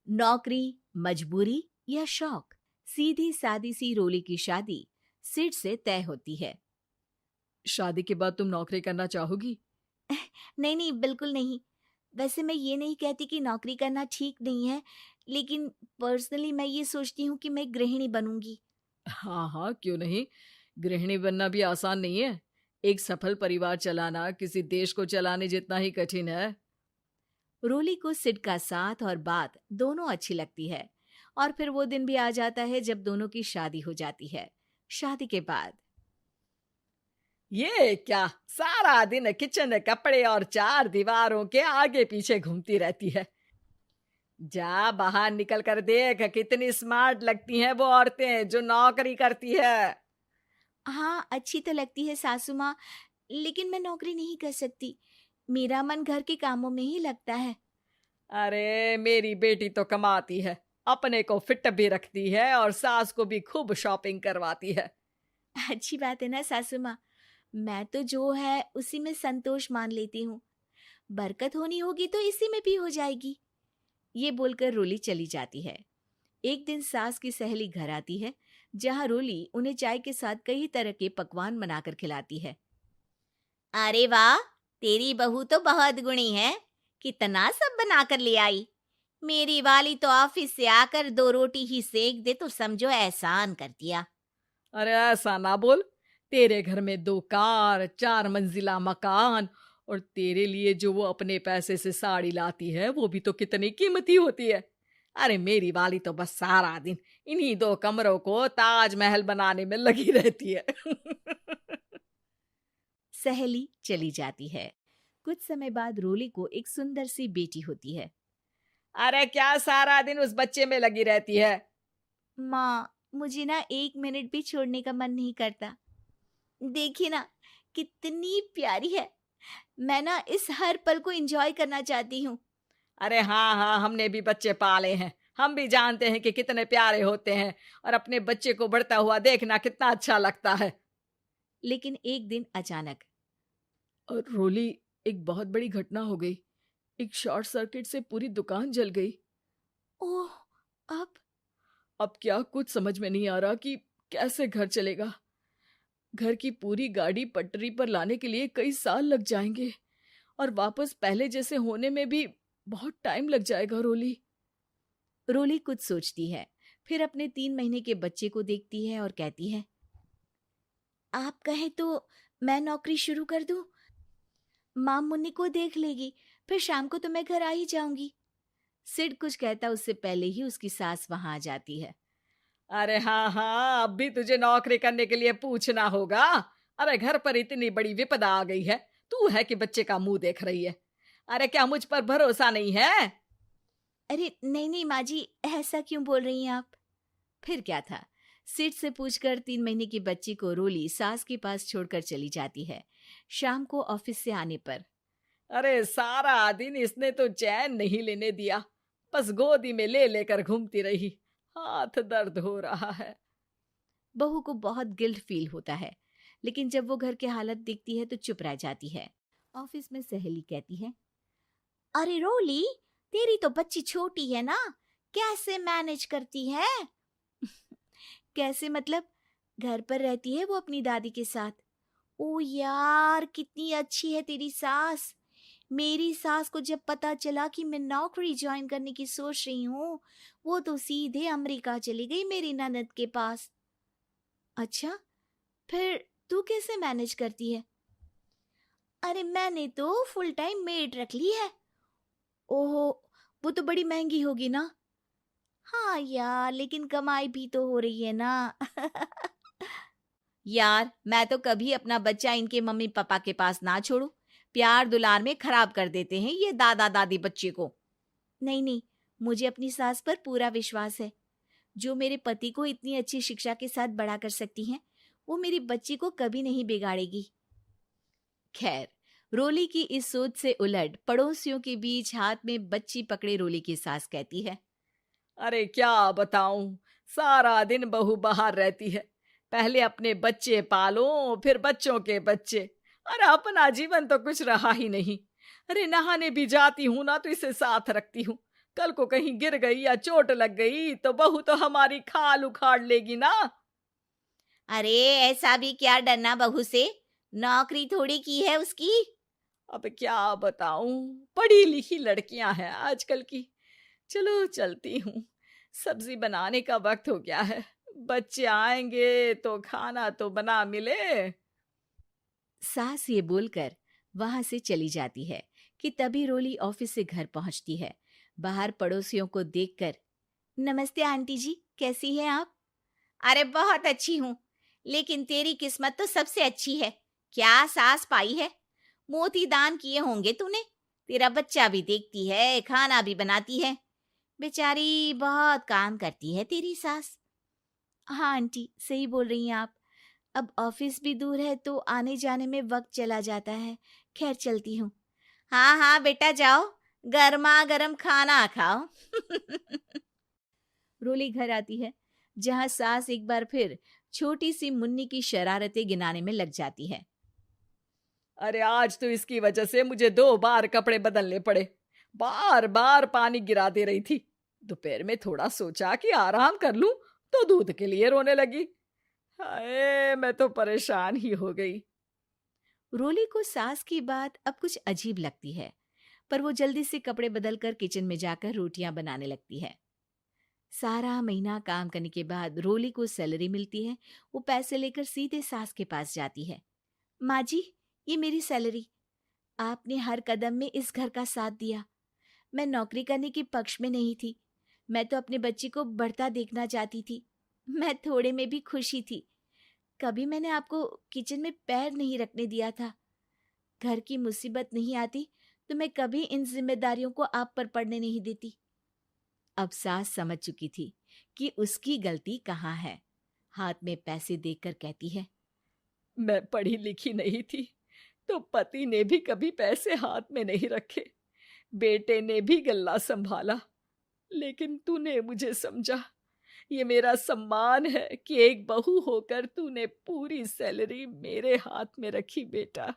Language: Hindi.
नौकरी, मजबूरी या शौक, सीधी सादी सी रोली की शादी सिड से तय होती है। शादी के बाद तुम नौकरी करना चाहोगी? नहीं नहीं, बिल्कुल नहीं। वैसे मैं ये नहीं कहती कि नौकरी करना ठीक नहीं है, लेकिन पर्सनली मैं ये सोचती हूँ कि मैं गृहिणी बनूंगी। हाँ हाँ, क्यों नहीं। गृहिणी बनना भी आसान नहीं है। एक सफल परिवार चलाना किसी देश को चलाने जितना ही कठिन है। रोली को सिड का साथ और बात दोनों अच्छी लगती है, और फिर वो दिन भी आ जाता है जब दोनों की शादी हो जाती है। शादी के बाद ये क्या, सारा दिन किचन कपड़े और चार दीवारों के आगे पीछे घूमती रहती है। जा बाहर निकल कर देख, कितनी स्मार्ट लगती हैं वो औरतें जो नौकरी करती है। हाँ, अच्छी तो लगती है सासू माँ, लेकिन मैं नौकरी नहीं कर सकती। मेरा मन घर के कामों में ही लगता है। अरे मेरी बेटी तो कमाती है, अपने को फिट भी रखती है और सास को भी खूब शॉपिंग करवाती है। अच्छी बात है ना सासू माँ। मैं तो जो है उसी में संतोष मान लेती हूँ। बरकत होनी होगी तो इसी में भी हो जाएगी। ये बोलकर रोली चली जाती है। एक दिन सास की सहेली घर आती है, जहाँ रोली उन्हें चाय के साथ कई तरह के पकवान बनाकर खिलाती है। अरे वाह, तेरी बहू तो बहुत गुणी है। कितना सब बनाकर ले आई। मेरी वाली तो ऑफिस से आकर 2 रोटी ही सेक दे तो समझो एहसान कर दिया। अरे ऐसा ना बोल। तेरे घर में 2 कार, 4 मंजिला मकान, और तेरे लिए जो वो अपने पैसे से साड़ी लाती है वो भी तो कितनी कीमती होती है। अरे मेरी वाली तो बस सारा दिन इन्हीं 2 कमरों को ताजमहल बनाने में लगी रहती है। सहेली चली जाती है। कुछ समय बाद रोली को एक सुंदर सी बेटी होती है। अरे क्या सारा दिन उस बच्चे में लगी रहती है। माँ, मुझे ना 1 मिनट भी छोड़ने का मन नहीं करता। देखिए ना, कितनी प्यारी है। मैं ना इस हर पल को एंजॉय करना चाहती हूँ। अरे हाँ हाँ, हमने भी बच्चे पाले हैं, हम भी जानते हैं कि कितने प्यारे होते हैं, और अपने बच्चे को बढ़ता हुआ देखना कितना अच्छा लगता है। लेकिन एक दिन अचानक और रोली, एक बहुत बड़ी घटना हो गई। एक शॉर्ट सर्किट से पूरी दुकान जल गई। ओह, अब अब क्या कुछ समझ में नहीं आ रहा कि कैसे घर चलेगा। घर की पूरी गाड़ी पटरी पर लाने के लिए कई साल लग जाएंगे, और वापस पहले जैसे होने में भी बहुत टाइम लग जाएगा। रोली रोली कुछ सोचती है, फिर अपने 3 महीने के बच्चे को देखती है और कहती है, आप कहें तो मैं नौकरी शुरू कर दूं? माँ मुन्नी को देख लेगी, फिर शाम को तो मैं घर आ ही जाऊंगी। सिड कुछ कहता उससे पहले ही उसकी सास वहां आ जाती है। अरे हाँ हाँ, अब भी तुझे नौकरी करने के लिए पूछना होगा। अरे घर पर इतनी बड़ी विपदा आ गई है, तू है कि बच्चे का मुंह देख रही है। अरे क्या मुझ पर भरोसा नहीं है? अरे नहीं नहीं माँ जी, ऐसा क्यों बोल रही हैं आप? फिर क्या था, सिड से पूछकर 3 महीने की बच्ची को रोली सास के पास छोड़कर चली जाती है। शाम को ऑफिस से आने पर अरे सारा दिन इसने तो चैन नहीं लेने दिया, बस गोदी में ले लेकर घूमती रही। हाथ दर्द हो रहा है। बहू को बहुत गिल्ट फील होता है, लेकिन जब वो घर की हालत देखती है तो चुप रह जाती है। ऑफिस में सहेली कहती है, अरे रोली, तेरी तो बच्ची छोटी है ना, कैसे मैनेज करती है? कैसे मतलब? घर पर रहती है वो अपनी दादी के साथ। ओ यार, कितनी अच्छी है तेरी सास। मेरी सास को जब पता चला कि मैं नौकरी ज्वाइन करने की सोच रही हूँ, वो तो सीधे अमेरिका चली गई मेरी ननद के पास। अच्छा, फिर तू कैसे मैनेज करती है? अरे मैंने तो फुल टाइम मेड रख ली है। ओहो, वो तो बड़ी महंगी होगी ना? हाँ यार, लेकिन कमाई भी तो हो रही है ना। यार, मैं तो कभी अपना बच्चा इनके मम्मी पापा के पास ना छोड़ू। प्यार दुलार में खराब कर देते हैं ये दादा दादी बच्चे को। नहीं नहीं, मुझे अपनी सास पर पूरा विश्वास है। जो मेरे पति को इतनी अच्छी शिक्षा के साथ बड़ा कर सकती हैं, वो मेरी बच्ची को कभी नहीं बिगाड़ेगी। खैर, रोली की इस सोच से उलट पड़ोसियों के बीच हाथ में बच्ची पकड़े रोली की सास कहती है, अरे क्या बताऊं, सारा दिन बहू बाहर रहती है। पहले अपने बच्चे पालो, फिर बच्चों के बच्चे। अरे अपना जीवन तो कुछ रहा ही नहीं। अरे नहाने भी जाती हूं ना तो इसे साथ रखती हूँ, कल को कहीं गिर गई या चोट लग गई तो बहू तो हमारी खाल उखाड़ लेगी ना। अरे ऐसा भी क्या डरना बहू से, नौकरी थोड़ी की है उसकी। अब क्या बताऊं, पढ़ी लिखी लड़कियां हैं आजकल की। चलो चलती हूँ, सब्जी बनाने का वक्त हो गया है। बच्चे आएंगे तो खाना तो बना मिले। सास ये बोलकर वहां से चली जाती है कि तभी रोली ऑफिस से घर पहुंचती है। बाहर पड़ोसियों को देखकर, नमस्ते आंटी जी, कैसी हैं आप? अरे बहुत अच्छी हूँ, लेकिन तेरी किस्मत तो सबसे अच्छी है। क्या सास पाई है, मोती दान किए होंगे तूने। तेरा बच्चा भी देखती है, खाना भी बनाती है। बेचारी बहुत काम करती है तेरी सास। हाँ आंटी, सही बोल रही हैं आप। अब ऑफिस भी दूर है तो आने जाने में वक्त चला जाता है। खैर चलती हूँ। हाँ हाँ बेटा जाओ, गर्मा गर्म खाना खाओ। रोली घर आती है, जहां सास एक बार फिर छोटी सी मुन्नी की शरारतें गिनाने में लग जाती है। अरे आज तो इसकी वजह से मुझे 2 बार कपड़े बदलने पड़े। बार बार पानी गिरा दे रही थी। दोपहर में थोड़ा सोचा कि आराम कर लूं तो दूध के लिए रोने लगी। हाय, मैं तो परेशान ही हो गई। रोली को सास की बात अब कुछ अजीब लगती है, पर वो जल्दी से कपड़े बदलकर किचन में जाकर रोटियां बनाने लगती है। सारा महीना काम करने के बाद रोली को सैलरी मिलती है। वो पैसे लेकर सीधे सास के पास जाती है। माँ जी, ये मेरी सैलरी। आपने हर कदम में इस घर का साथ दिया। मैं नौकरी करने के पक्ष में नहीं थी। मैं तो अपने बच्चे को बढ़ता देखना चाहती थी। मैं थोड़े में भी खुशी थी। कभी मैंने आपको किचन में पैर नहीं रखने दिया था। घर की मुसीबत नहीं आती तो मैं कभी इन जिम्मेदारियों को आप पर पड़ने नहीं देती। अब सास समझ चुकी थी कि उसकी गलती कहाँ है। हाथ में पैसे देखकर कहती है, मैं पढ़ी लिखी नहीं थी तो पति ने भी कभी पैसे हाथ में नहीं रखे। बेटे ने भी गल्ला संभाला, लेकिन तूने मुझे समझा। ये मेरा सम्मान है कि एक बहू होकर तूने पूरी सैलरी मेरे हाथ में रखी बेटा।